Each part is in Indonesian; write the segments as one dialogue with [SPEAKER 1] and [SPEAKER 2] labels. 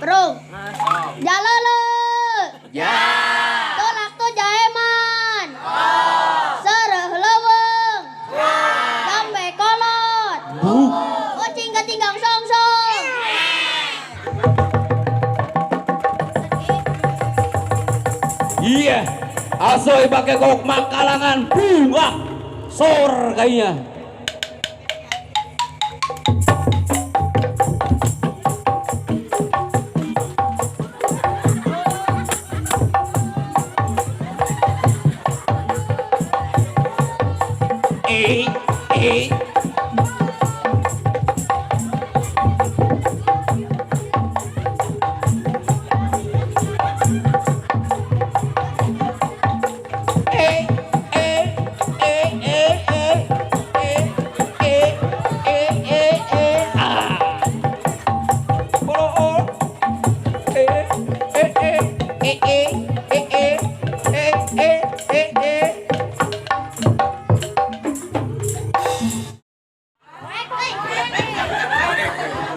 [SPEAKER 1] Bro. Jalala.
[SPEAKER 2] Ya.
[SPEAKER 1] Tolak tu jaeman. Sereh leweng. Dambe kolot. Kucing ketinggang song-song.
[SPEAKER 2] Iya. Asoy pakai gok makalangan bunga. Sor kayaknya.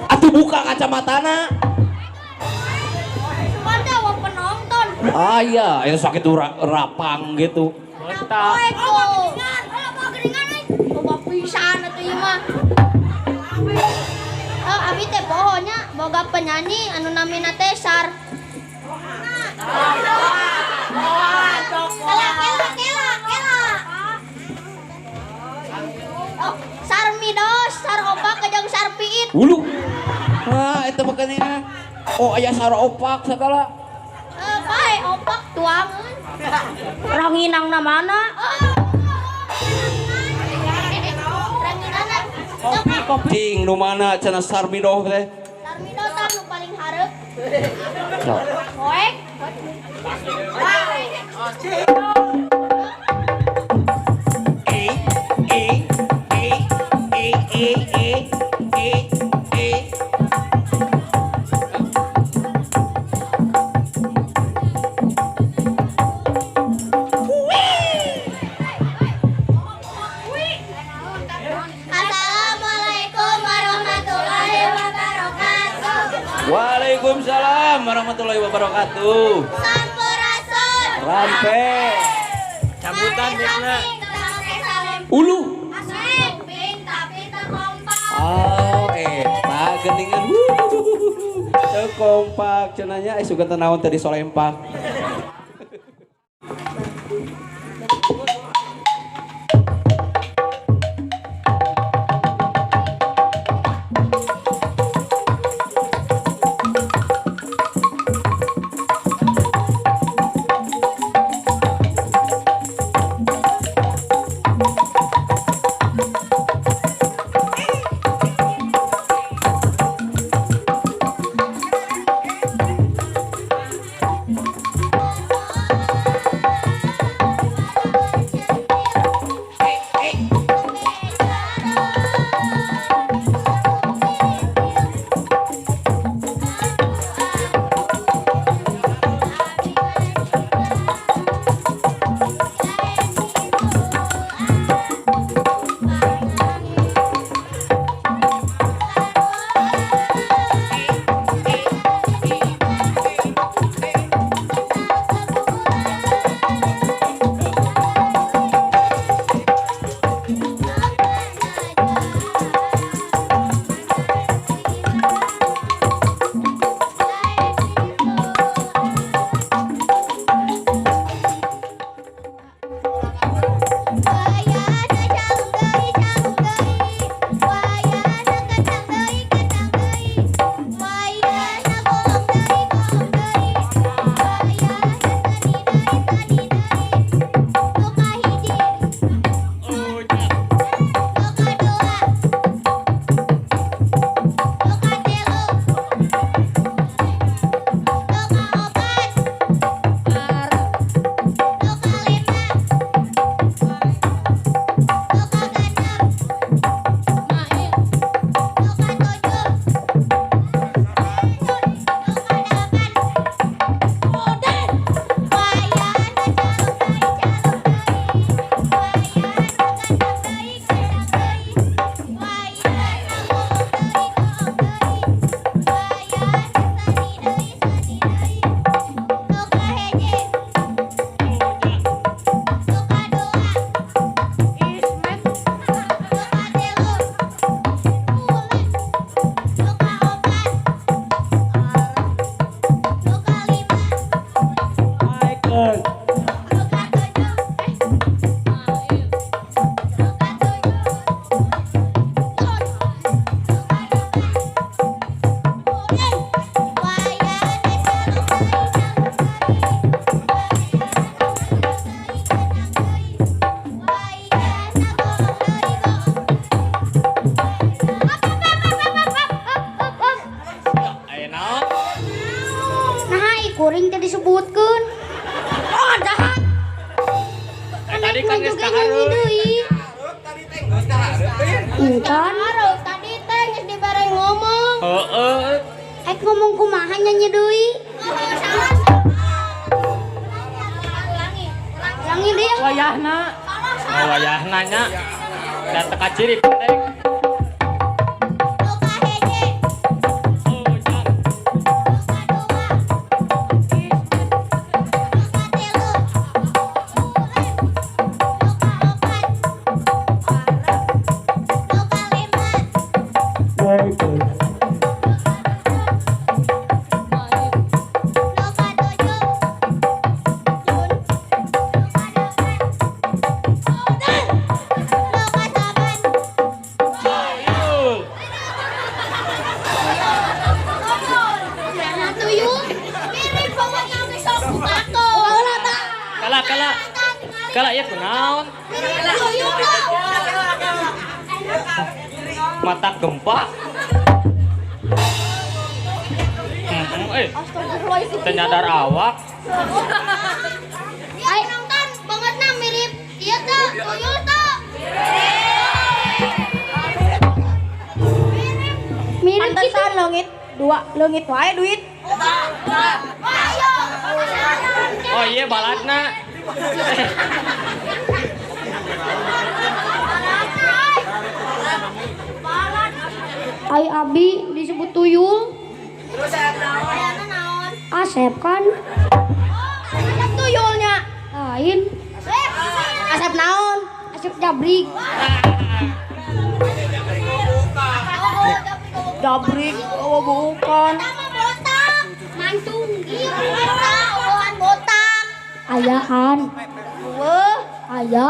[SPEAKER 2] Atuh buka kacamatana.
[SPEAKER 1] Ada wong penonton.
[SPEAKER 2] Ah iya, itu sakit rapang gitu.
[SPEAKER 1] Apa itu? Kalau mau geringan nih, coba pisan atuh ieu mah. Abi teh pohonya boga penyanyi anu namina teh Sar. Oh, Sar Midos, Sar Opak jeung Sar Piit.
[SPEAKER 2] Ulu. Ah, itu makanya. Oh, aya saro opak segala.
[SPEAKER 1] Bae opak tuangan. Ranginang na mana?
[SPEAKER 3] Kopi.
[SPEAKER 2] Cing nu mana cenah Sarmidoh teh?
[SPEAKER 1] Sarmidoh tah nu paling hareup.
[SPEAKER 2] Sok.
[SPEAKER 1] Koek. Assalamualaikum warahmatullahi wabarakatuh.
[SPEAKER 2] Waalaikumsalam warahmatullahi wabarakatuh.
[SPEAKER 1] Sampurasun.
[SPEAKER 2] Rampe.
[SPEAKER 3] Sambutan Mikna.
[SPEAKER 2] Ulu.
[SPEAKER 1] Asik, tapi terkompak.
[SPEAKER 2] Oh, eta geuningan. Teu kompak cenanya sugan teu naon tadi solempak.
[SPEAKER 3] Naon?
[SPEAKER 1] Nah, kuring teh disebutkeun. Oh, jahat.
[SPEAKER 3] Tadi kan geus
[SPEAKER 1] juga nyanyi
[SPEAKER 3] kahareup.
[SPEAKER 1] deui.
[SPEAKER 4] Tadi teh geus kahareup.
[SPEAKER 1] Encan. Tadi teh geus dibere ngomong.
[SPEAKER 3] Heeh.
[SPEAKER 1] Ngomong kumaha nyanyi deui. Ulangi deh.
[SPEAKER 3] Wayahna. Oh, wayahna nya. Da teu kaciri penting.
[SPEAKER 1] Loka heje,
[SPEAKER 3] Oh, jan.
[SPEAKER 1] loka dua, loka telu, loka opat, loka lima, loka tujuh, loka delapan,
[SPEAKER 3] Tuyul.
[SPEAKER 1] Nah, tuyul, mirip pokoknya besok bukato. Ulah tak.
[SPEAKER 3] Kala. Kala ieu kunaon?
[SPEAKER 1] Mirip tuyul tak.
[SPEAKER 3] Mata gempa.
[SPEAKER 1] Astagfirullahaladzim.
[SPEAKER 3] Teu nyadar awak.
[SPEAKER 1] Ay, nonton bangetna mirip ieu teh, tuyul teh. Mirip
[SPEAKER 5] Pantesan leungit dua leungit wae duit.
[SPEAKER 1] Ayo.
[SPEAKER 3] Oh iya baladna.
[SPEAKER 1] Ay Abi disebut tuyul.
[SPEAKER 4] Terus saya naon?
[SPEAKER 1] Asep kan?
[SPEAKER 5] Asep tuyulnya.
[SPEAKER 1] Lain.
[SPEAKER 5] Asep naon?
[SPEAKER 1] Asep jabrik.
[SPEAKER 5] Jabrik, oh bukan.
[SPEAKER 1] Nama botak. Mancung. Iya botak. Obohan botak. Ayahan.
[SPEAKER 5] Weh,
[SPEAKER 1] Aya.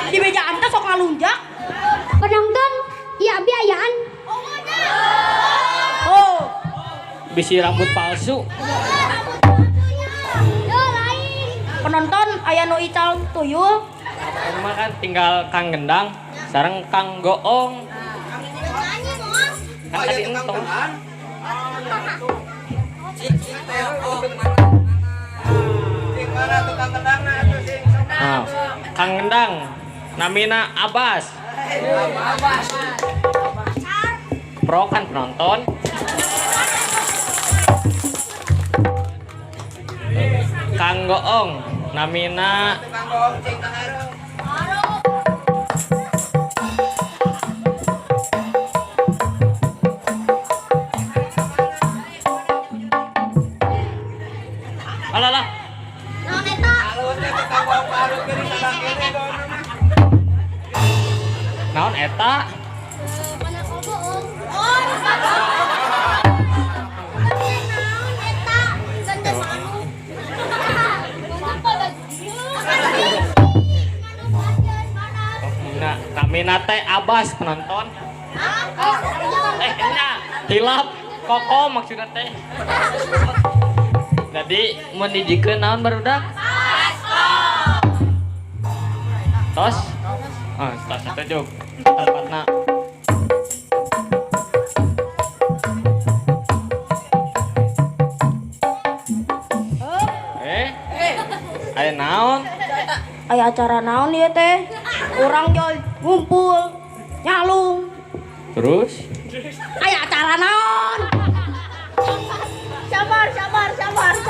[SPEAKER 5] di bejaan teh sok ngalunjak.
[SPEAKER 1] Penonton. Iya Abi ayaan.
[SPEAKER 5] Oh,
[SPEAKER 3] Bisi rambut palsu.
[SPEAKER 1] Yo lain.
[SPEAKER 5] penonton aya nu ical tuyul.
[SPEAKER 3] Cuma kan tinggal Kang Gendang, sareng Kang Goong.
[SPEAKER 1] Nyanyi mau.
[SPEAKER 3] Kan tadi entong.
[SPEAKER 4] Cing teh oh mana? Cing mana tukang kendangna atuh cing.
[SPEAKER 3] Nah, Kang Gendang, namina Abbas.
[SPEAKER 4] Abas.
[SPEAKER 3] Pro kan penonton. Kang Goong, namina
[SPEAKER 4] Tukang bohong cing kahareup.
[SPEAKER 3] Alah.
[SPEAKER 1] Naon eta?
[SPEAKER 4] Alus teh tukang bohong kahareup geuning sebelah kene doana.
[SPEAKER 3] Naon eta?
[SPEAKER 1] Mana bohong? Oh, naon eta? Ganda manu. Kenapa
[SPEAKER 3] Nah, namina teh Abbas penonton. Nya hilap koko maksudna teh. Jadi mun dijikeun naon barudak? Tos. Ah, tos setuju. Tempatna. Aya naon?
[SPEAKER 5] Aya acara naon ieu teh? Urang jol ngumpul nyalung.
[SPEAKER 3] Terus?
[SPEAKER 5] Aya acara naon? Sabar.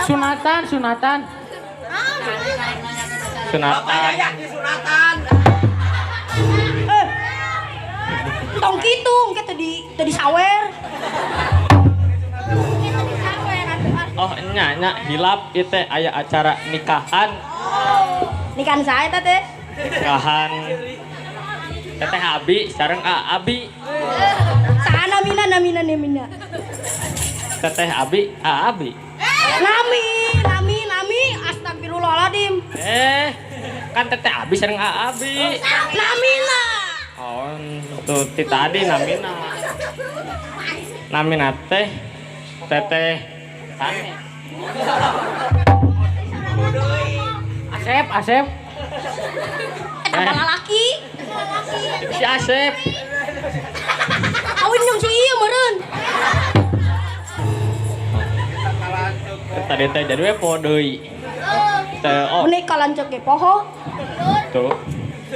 [SPEAKER 3] Sunatan. Sunatan.
[SPEAKER 4] Disunatan.
[SPEAKER 5] Tong kitu engke teu disawer.
[SPEAKER 3] Oh, nya hilap ieu teh aya acara nikahan.
[SPEAKER 5] Nikahan sae eta teh?
[SPEAKER 3] Nikahan Teteh Abi sareng Abi.
[SPEAKER 5] Saha namina.
[SPEAKER 3] Teteh Abi Abi.
[SPEAKER 5] Nami. Astagfirullahaladzim.
[SPEAKER 3] Kan Teteh Abi sareng Abi.
[SPEAKER 5] Namina.
[SPEAKER 3] Oh, tuh ti tadi namina. Namina teh Teteh Sane. Asep.
[SPEAKER 5] Eta bala laki.
[SPEAKER 3] Si Asep.
[SPEAKER 5] Kawin jeung si
[SPEAKER 3] tadi teh jadi we poho deui. Teh oh
[SPEAKER 5] Ini kalancek ke poho.
[SPEAKER 3] tuh.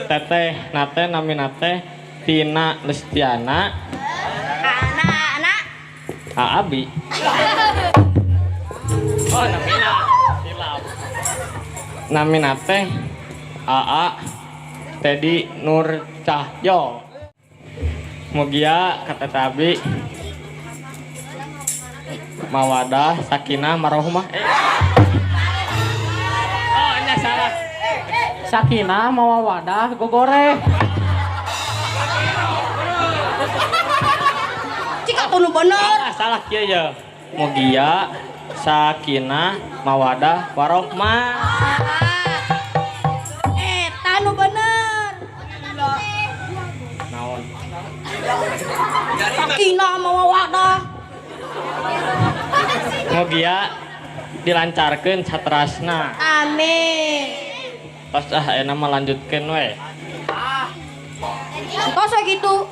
[SPEAKER 3] Teteh nate nami nate Tina Lestiana
[SPEAKER 1] Anak-anak.
[SPEAKER 3] Abi. Oh namina hilap. Nami nate Aa Teddy Nur Cahyo. Mugia kata tabi Mawadah Sakinah Marohmah. Oh ini salah.
[SPEAKER 6] Sakinah Mawadah gogore.
[SPEAKER 5] Cika tuh nu bener.
[SPEAKER 3] Salah kieu ya. Mugia Sakinah Mawadah Warohmah.
[SPEAKER 5] Nu bener.
[SPEAKER 3] Naon?
[SPEAKER 5] Sakinah Mawadah.
[SPEAKER 3] Mugia dilancarkeun saterasna.
[SPEAKER 5] Amin.
[SPEAKER 3] Pas enak melanjutkan we.
[SPEAKER 5] Kok gitu?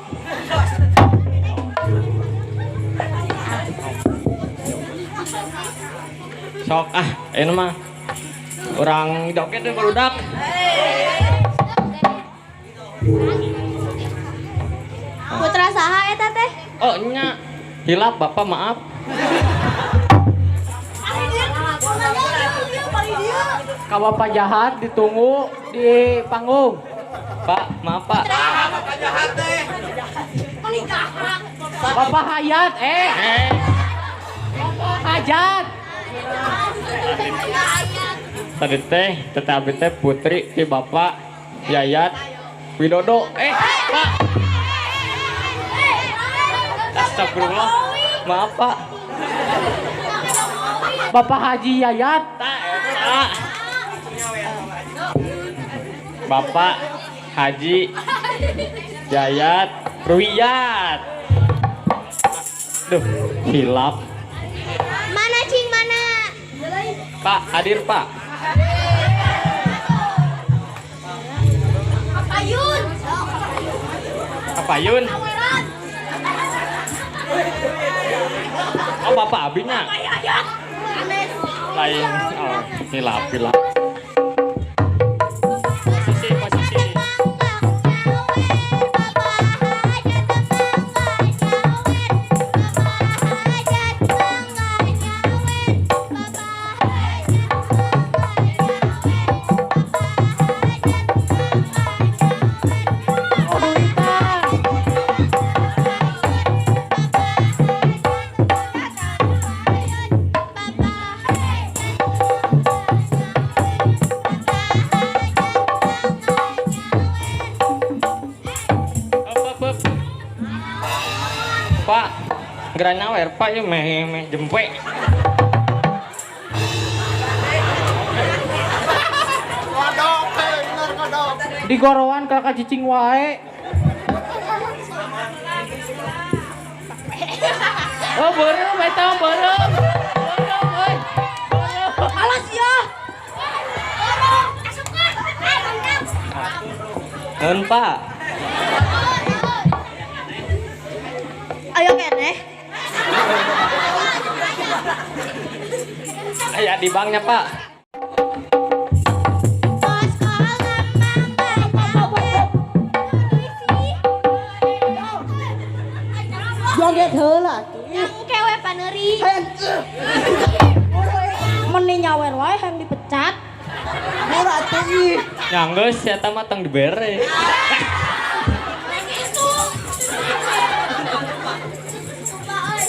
[SPEAKER 3] Sok enak mah orang joget deh barudak.
[SPEAKER 1] Putra saha eta teh?
[SPEAKER 3] Oh nya hilap bapak maaf.
[SPEAKER 6] Kawa pajahat ditunggu di panggung.
[SPEAKER 3] Pak maaf pak.
[SPEAKER 4] Bapak jahat teh.
[SPEAKER 6] Bapak Hayat Hajat.
[SPEAKER 3] Tadi teh tetapi teh putri di bapak Yayat Widodo. Pak. Astagfirullah. Maaf pak.
[SPEAKER 6] Bapak Haji Yayat.
[SPEAKER 3] Pak. Bapak Haji Yayat Ruhiyat. Duh, hilap.
[SPEAKER 1] Mana cing mana?
[SPEAKER 3] Pak, hadir Pak.
[SPEAKER 1] Ayun.
[SPEAKER 3] Apayun? Oh, Bapak abinya. Lain. Oh, hilap. Posisi. Pak, gerana wer Pak ya meh jempe.
[SPEAKER 6] Di gorowan kakak cicing wae. Oh beureum eta beureum.
[SPEAKER 5] Alas ya.
[SPEAKER 2] Nun Pak.
[SPEAKER 5] Ayo kene.
[SPEAKER 3] Aya di banknya Pak.
[SPEAKER 5] Joget heula.
[SPEAKER 1] Yang kewe paneuri.
[SPEAKER 5] Meni nyawer wae hayang dipecat.
[SPEAKER 6] Murah teuing.
[SPEAKER 3] Nyanggeus eta mah tong dibere.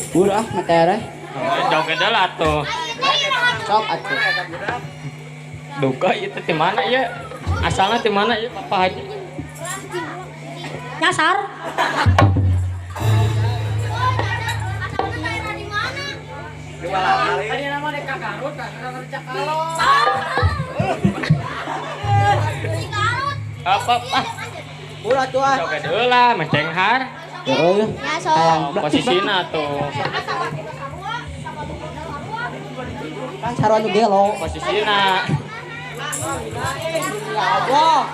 [SPEAKER 6] Murah matere.
[SPEAKER 3] Joget lah tuh.
[SPEAKER 6] Sok atuh.
[SPEAKER 3] Duka itu di mana ya? Asalnya di mana ya Bapak Haji?
[SPEAKER 5] Nyasar.
[SPEAKER 3] Apa?
[SPEAKER 6] Murah tuh ah.
[SPEAKER 3] Joget heula meh cenghar.
[SPEAKER 6] Heeh.
[SPEAKER 1] Ya so.
[SPEAKER 3] Posisina tuh.
[SPEAKER 6] Kan sarua nu gelo.
[SPEAKER 3] Posisina.
[SPEAKER 6] Ya Allah.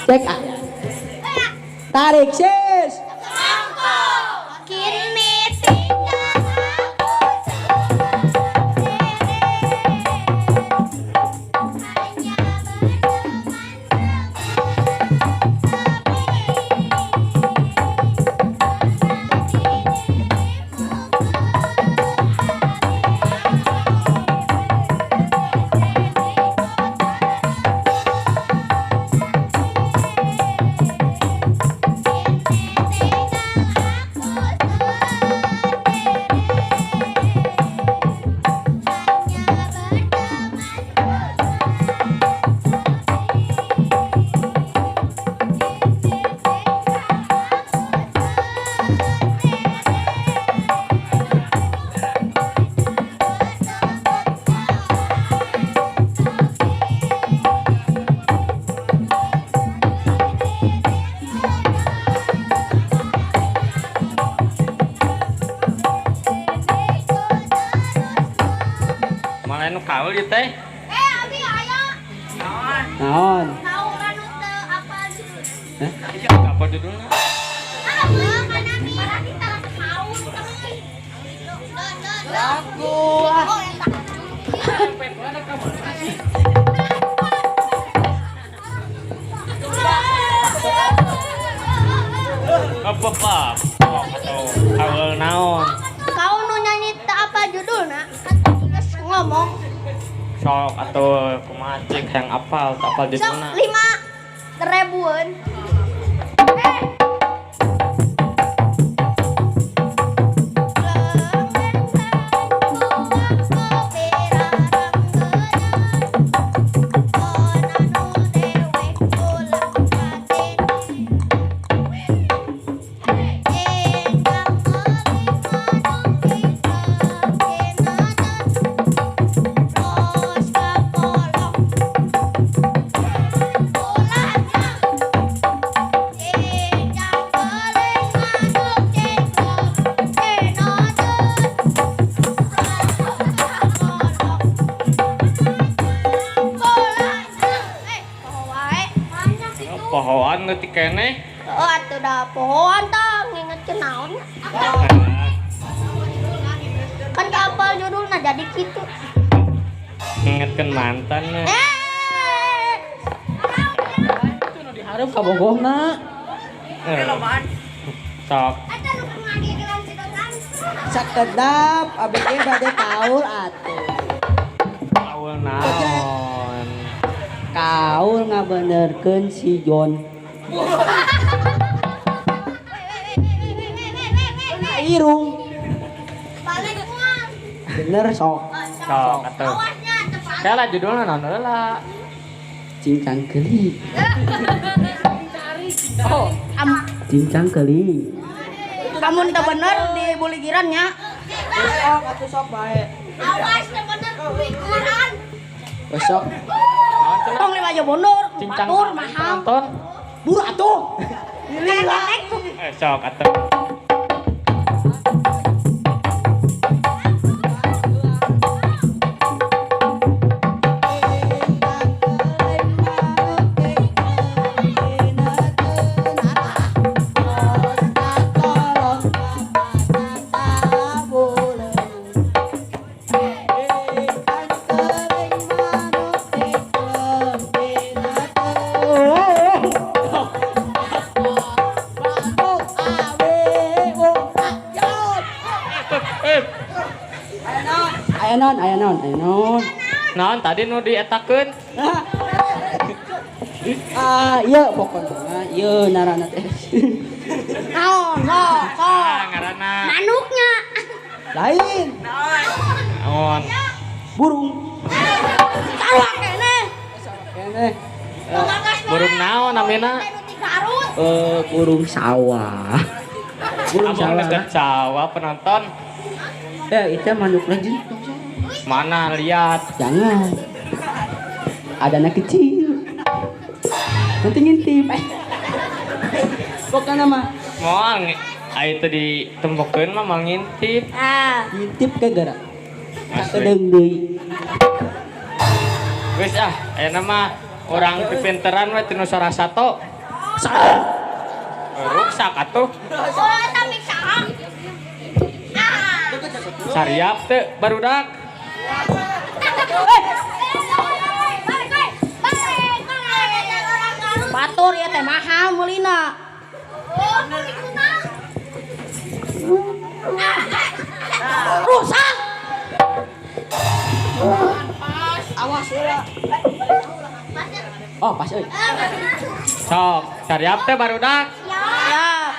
[SPEAKER 6] Cek ah. Tarik sis.
[SPEAKER 1] Kini tinggal
[SPEAKER 3] Malah nu kaul ieu teh.
[SPEAKER 1] abi aya
[SPEAKER 6] Naon?
[SPEAKER 1] tahu kan teu apa judulnya.
[SPEAKER 3] Apa judulnya?
[SPEAKER 1] Kan abi kita tahu euy.
[SPEAKER 6] Lagu.
[SPEAKER 1] Oh, eta.
[SPEAKER 3] Apa pak? Atau kaul naon?
[SPEAKER 1] Kau nu nyanyi teu apa judulna? Geus ngomong.
[SPEAKER 3] Sok atau kumaha cik yang apal, tak apal
[SPEAKER 1] Sok
[SPEAKER 3] judulna.
[SPEAKER 1] 5.000-an.
[SPEAKER 3] Pohoan ngerti kene.
[SPEAKER 1] Oh, atuh dah pohon tah ngingetkeun naon. Kan kapal judulna jadi kitu.
[SPEAKER 3] Ngingetkeun mantannya.
[SPEAKER 6] Diharap ka bogohna.
[SPEAKER 3] Sok.
[SPEAKER 1] Ada nu ngadieukeun sidotan.
[SPEAKER 6] Sakedap abg bade kaul atuh.
[SPEAKER 3] Kaul naon?
[SPEAKER 6] Kaul ngabenerkeun si Jon. Irung.
[SPEAKER 1] Balik mual.
[SPEAKER 6] Bener sok.
[SPEAKER 3] Sok atuh.
[SPEAKER 1] Awasnya tepat.
[SPEAKER 3] Kala judulna naon heula?
[SPEAKER 6] Cincang keli.
[SPEAKER 5] Oh,
[SPEAKER 6] Cincang keli.
[SPEAKER 5] kamu teu bener di buligirannya.
[SPEAKER 6] Sok atuh sok bae.
[SPEAKER 1] Awas teh bener pikiran.
[SPEAKER 6] Besok
[SPEAKER 3] Naon cenah?
[SPEAKER 5] Tong lima aja bonor,
[SPEAKER 3] Cincang
[SPEAKER 5] batur mahal.
[SPEAKER 3] nonton.
[SPEAKER 6] buru atuh.
[SPEAKER 3] Sok atuh.
[SPEAKER 6] Aya naon.
[SPEAKER 3] Naon tadi nu dietakeun?
[SPEAKER 6] Ieu pokona ieu narana teh.
[SPEAKER 5] Naon, sok.
[SPEAKER 3] Ngaranna.
[SPEAKER 1] Manuknya.
[SPEAKER 6] Lain,
[SPEAKER 3] Naon?
[SPEAKER 6] burung.
[SPEAKER 5] Salah kene.
[SPEAKER 6] Kene
[SPEAKER 3] Burung naon namina?
[SPEAKER 1] Garut.
[SPEAKER 6] burung sawah. Burung
[SPEAKER 3] Abang
[SPEAKER 6] sawah.
[SPEAKER 3] deket sawah penonton.
[SPEAKER 6] Itu manuk legend.
[SPEAKER 3] Mana lihat?
[SPEAKER 6] Jangan. Ada anak kecil. Nanti ngintip. Pokoknya mah
[SPEAKER 3] Moal itu ditembokeun mah mau ngintip.
[SPEAKER 5] Ah,
[SPEAKER 6] ngintip ke gara.
[SPEAKER 3] Asli.
[SPEAKER 6] Kadang deui.
[SPEAKER 3] Geus ayeuna mah urang pipinteran we tinu Sarasato. Rusak atuh.
[SPEAKER 1] Oh, tapi saha?
[SPEAKER 3] Sariap teh barudak.
[SPEAKER 5] Batur ya teh mahal meulina. Rusak. Awas ya.
[SPEAKER 6] Oh, pas euy.
[SPEAKER 3] Sok, sariap teh barudak.
[SPEAKER 5] Siap.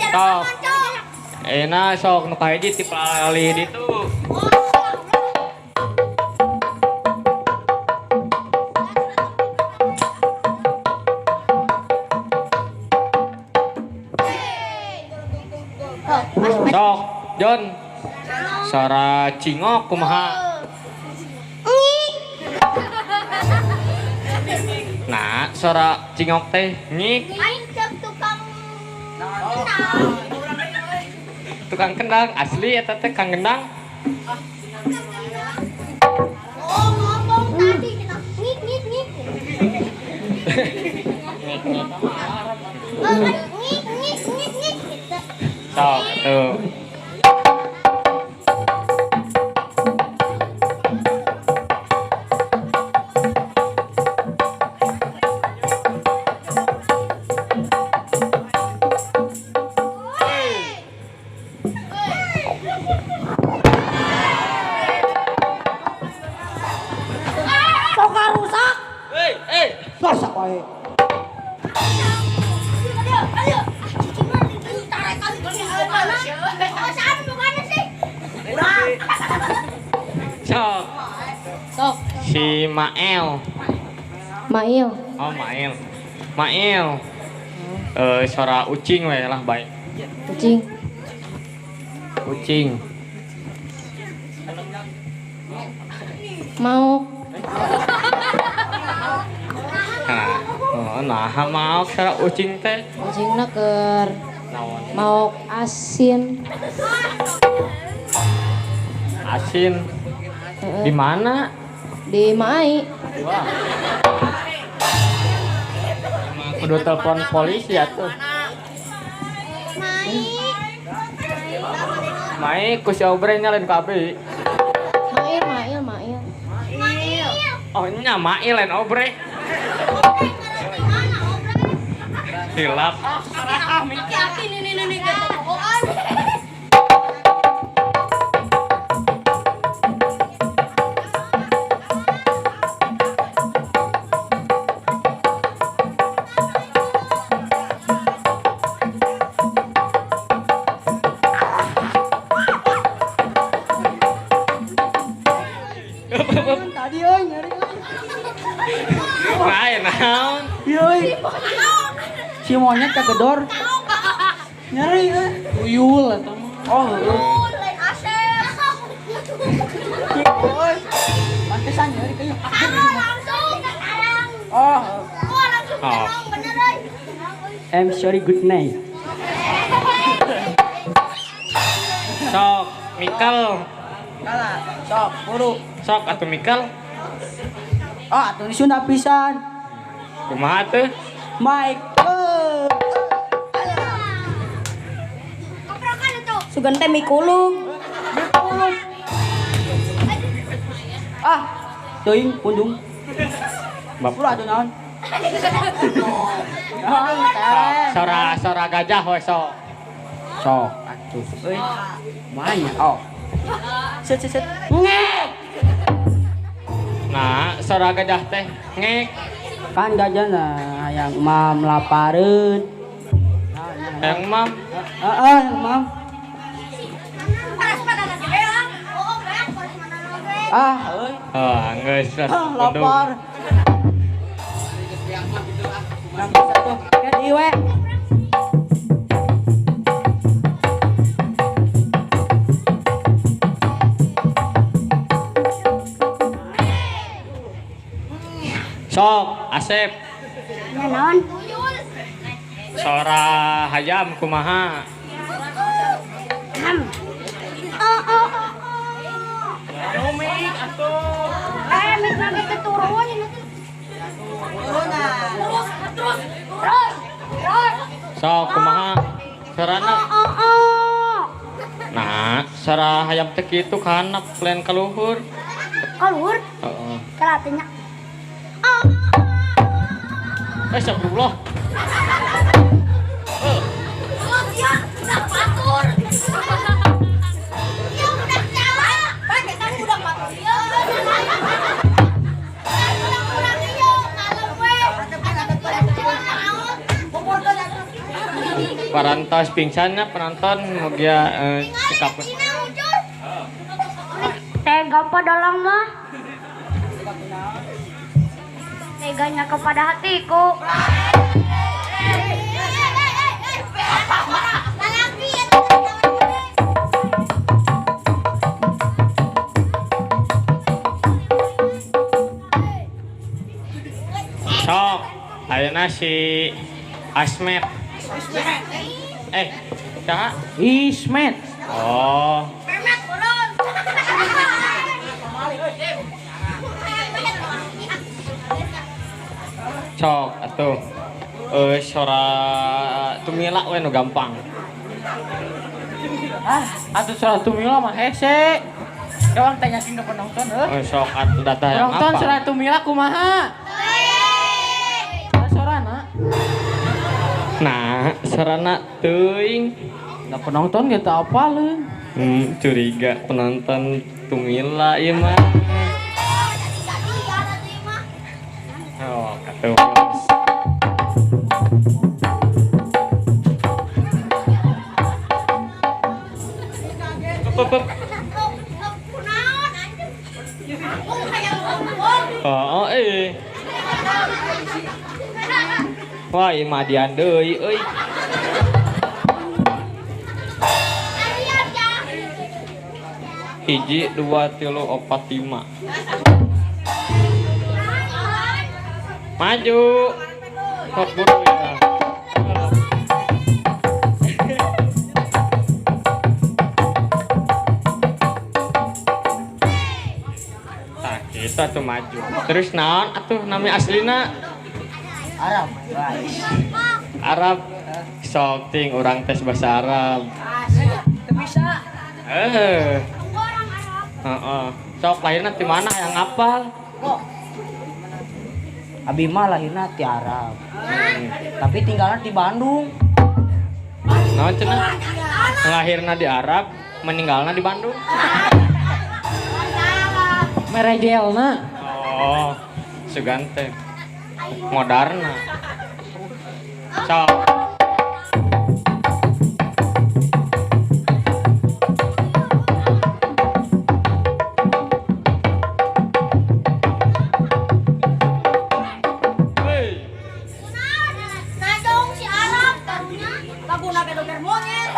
[SPEAKER 3] Sok. Enak sok nu kahiji ti pali ditu. Sok, Jon. Suara cingok kumaha? Nah, suara cingok teh ngik.
[SPEAKER 1] Aing cek
[SPEAKER 3] Tukang kendang asli eta teh Kang Gendang.
[SPEAKER 1] Oh, ngomong tadi kita ngik ngik ngik. Ngik ngik ngik ngik gitu.
[SPEAKER 3] Sok tuh.
[SPEAKER 5] Soka rusak.
[SPEAKER 6] Rusak wae.
[SPEAKER 1] Ayo, cuci mandi dulu tarik kali gini mana? Saan bukannya sih?
[SPEAKER 3] Sok.
[SPEAKER 5] Sok.
[SPEAKER 3] Si Mael.
[SPEAKER 5] Mail.
[SPEAKER 3] Oh, Mael. Mael. Suara ucing we lah baik.
[SPEAKER 5] Kucing.
[SPEAKER 3] Kucing.
[SPEAKER 5] Mau.
[SPEAKER 3] Nah, mau suara ucing teh.
[SPEAKER 5] Kucingna keur
[SPEAKER 3] Naon?
[SPEAKER 5] mau asin.
[SPEAKER 3] Asin. Di mana?
[SPEAKER 5] Di Mai.
[SPEAKER 3] Wah. Emang kudu telepon polisi atuh. Mai ku si Obre nyalain KB.
[SPEAKER 5] Mail.
[SPEAKER 3] Oh nya Mai lain Obre. Hilap.
[SPEAKER 1] Hati-hati nih gitu.
[SPEAKER 6] Tadi euy nyari.
[SPEAKER 3] Lain naon?
[SPEAKER 6] Euy. Si monyet kagedor. Nyari euy. Tuyul eta mah. Oh,
[SPEAKER 1] Lain Asep.
[SPEAKER 6] euy. Pantesan nyari kayu.
[SPEAKER 1] Langsung sekarang.
[SPEAKER 6] Oh,
[SPEAKER 1] Langsung
[SPEAKER 3] Oh.
[SPEAKER 1] bener euy.
[SPEAKER 6] I'm sorry good night.
[SPEAKER 3] Sok, Mikal.
[SPEAKER 6] Kalah, sok buru.
[SPEAKER 3] Sok atuh Mikal.
[SPEAKER 6] Oh, atuh di Sunda pisan.
[SPEAKER 3] Kumaha teh?
[SPEAKER 6] Mike.
[SPEAKER 1] Keprokan itu.
[SPEAKER 5] Sugan teh mikulung.
[SPEAKER 6] Ah, teuing pundung. Bapur atuh naon? Naon teh?
[SPEAKER 3] Suara gajah we sok.
[SPEAKER 6] Sok atuh. Euy. Main. Oh. Set. Ngek.
[SPEAKER 3] Nah, suara gajah teh ngek.
[SPEAKER 6] Kan gajahna hayang mam lapareun.
[SPEAKER 3] Yang mam.
[SPEAKER 6] Heeh, mam.
[SPEAKER 1] Panas-panas aja ya. Oh, beak panas-panas aja.
[SPEAKER 6] Ah, euy.
[SPEAKER 3] Oh, geus
[SPEAKER 6] Lapar. Nang satu. Ke diwe.
[SPEAKER 3] Sok, Asep.
[SPEAKER 1] Naon?
[SPEAKER 3] Suara hayam kumaha?
[SPEAKER 1] Mik lagi keturun ini. Terus.
[SPEAKER 3] Sok kumaha sarana. Nah, sarah hayam teh kitu kana plan kaluhur.
[SPEAKER 5] Kaluhur,
[SPEAKER 3] Heeh.
[SPEAKER 5] kelatenya.
[SPEAKER 3] Astagfirullah.
[SPEAKER 1] Terus ya, udah patur. Ya udah nyala. Pakai kamu udah patur. Ya. Udah iya, kalau gue.
[SPEAKER 3] Parantos pingsannya penonton mugia sikap.
[SPEAKER 5] Kayak gampang dalam mah. Teganya kepada hatiku.
[SPEAKER 3] Sok, ayeuna si Asmet. Cak.
[SPEAKER 6] Ismet.
[SPEAKER 3] Oh,
[SPEAKER 1] Permet turun.
[SPEAKER 3] sok atuh. Sora tumila we nu gampang.
[SPEAKER 6] Atuh salah tumila mah hese. Kawan tanyakin ke penonton,
[SPEAKER 3] Sok atuh data yang
[SPEAKER 6] Penonton
[SPEAKER 3] apa?
[SPEAKER 6] salah tumila kumaha? Sorana.
[SPEAKER 3] Nah, sarana teuing.
[SPEAKER 6] Nah penonton gitu apa lu?
[SPEAKER 3] Curiga penonton tumila ieu mah. Oh, atuh. Pep. Oh, Wah, ieu mah dian deui euy. Hiji, 2, 3, 4, 5. Maju. Sok buru ya. Tah, kita tuh maju. Terus naon atuh nami aslina?
[SPEAKER 6] Arab.
[SPEAKER 3] Arab. Sok ting urang tes bahasa Arab.
[SPEAKER 6] Bisa.
[SPEAKER 3] Heeh. Sok lahirna di mana yang ngapal?
[SPEAKER 6] Abi mah lahirna di Arab. Tapi tinggalnya di Bandung.
[SPEAKER 3] Naon cenah? Lahirna di Arab, meninggalna di Bandung.
[SPEAKER 6] Merejelna.
[SPEAKER 3] Oh, sugante. Moderna. Sok.
[SPEAKER 1] Nadong si Arab barunya laguna ke dokter monyet.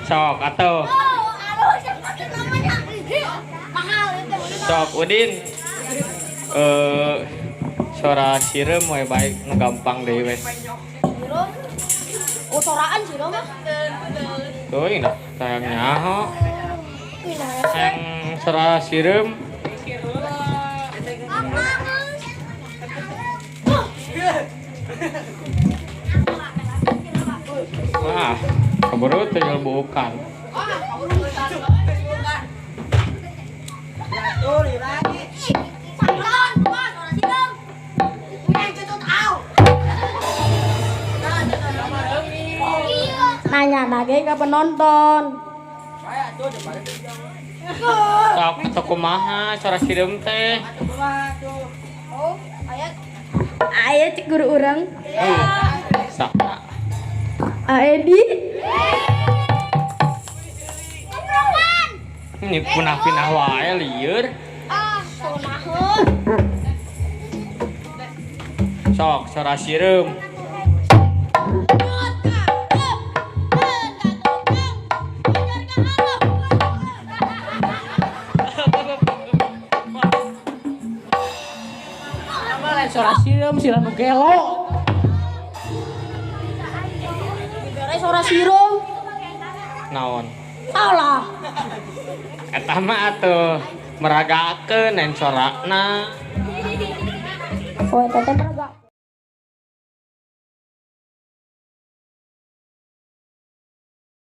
[SPEAKER 3] Sok atuh.
[SPEAKER 1] Oh, alo siapa namanya? Mahal itu.
[SPEAKER 3] Sok Udin. Suara sirem we baik nu gampang deui we.
[SPEAKER 1] Sirom. Oh, soraan sirom mah.
[SPEAKER 3] Teuing dah sayang nyaho. Sayang suara sirem. Wah, keburu teu bukan.
[SPEAKER 5] Nanya lagi ke penonton.
[SPEAKER 3] Sok atau kumaha suara sirem teh.
[SPEAKER 5] Aya cek guru urang.
[SPEAKER 3] Sak.
[SPEAKER 5] Aedi.
[SPEAKER 3] Ini punah-pinah wae lieur. Sok suara sirem.
[SPEAKER 6] Suara siram sila nu gelo.
[SPEAKER 5] Bere suara sirum.
[SPEAKER 3] Naon?
[SPEAKER 5] Salah.
[SPEAKER 3] Eta mah atuh meragakeun nen sorakna.
[SPEAKER 5] Oh, teteh meragak.